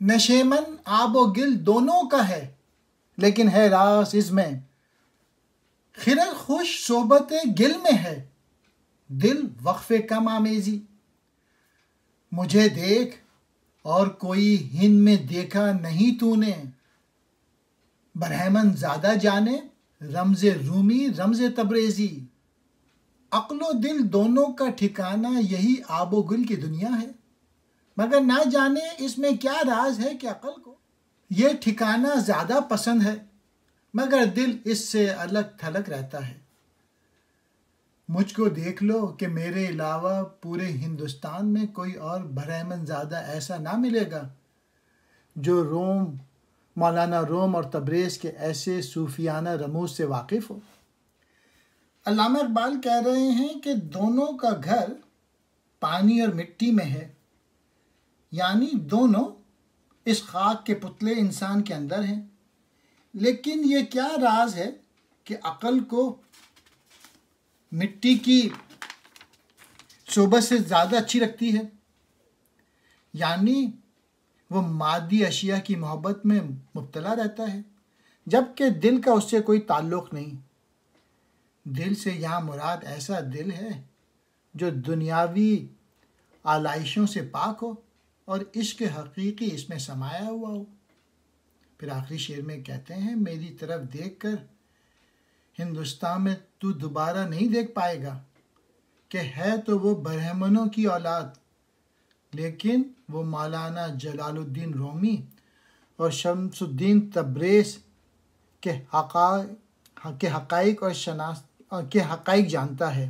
नशेमन आबो गिल दोनों का है, लेकिन है रास इसमें, खिरल खुश सोबत गिल में है, दिल वक्फे कम आमेजी। मुझे देख और कोई हिंद में देखा नहीं तूने, बरहमन ज़्यादा जाने रमज़े रूमी रमज़े तबरेज़ी। अक्लो दिल दोनों का ठिकाना यही आबो गुल की दुनिया है, मगर ना जाने इसमें क्या राज है कि अकल को ये ठिकाना ज़्यादा पसंद है, मगर दिल इससे अलग थलग रहता है। मुझको देख लो कि मेरे अलावा पूरे हिंदुस्तान में कोई और बरहमन ज़्यादा ऐसा ना मिलेगा जो मौलाना रोम और तबरेज़ के ऐसे सूफियाना रमूज से वाकिफ़ हो। अल्लामा इकबाल कह रहे हैं कि दोनों का घर पानी और मिट्टी में है, यानी दोनों इस खाक के पुतले इंसान के अंदर हैं। लेकिन ये क्या राज है कि अक़ल को मिट्टी की सोबत से ज़्यादा अच्छी लगती है, यानी वो मादी अशिया की मोहब्बत में मुब्तला रहता है, जबकि दिल का उससे कोई ताल्लुक़ नहीं। दिल से यहाँ मुराद ऐसा दिल है जो दुनियावी आलाइशों से पाक हो और इश्क़ हकीकी इसमें समाया हुआ हो। फिर आखिरी शेर में कहते हैं, मेरी तरफ देखकर हिंदुस्तान में तू दोबारा नहीं देख पाएगा कि है तो वो बरहमनों की औलाद, लेकिन वो मौलाना जलालुद्दीन रूमी और शम्सुद्दीन तबरेज़ के हक़ाइक़ और के हक़ाइक़ जानता है।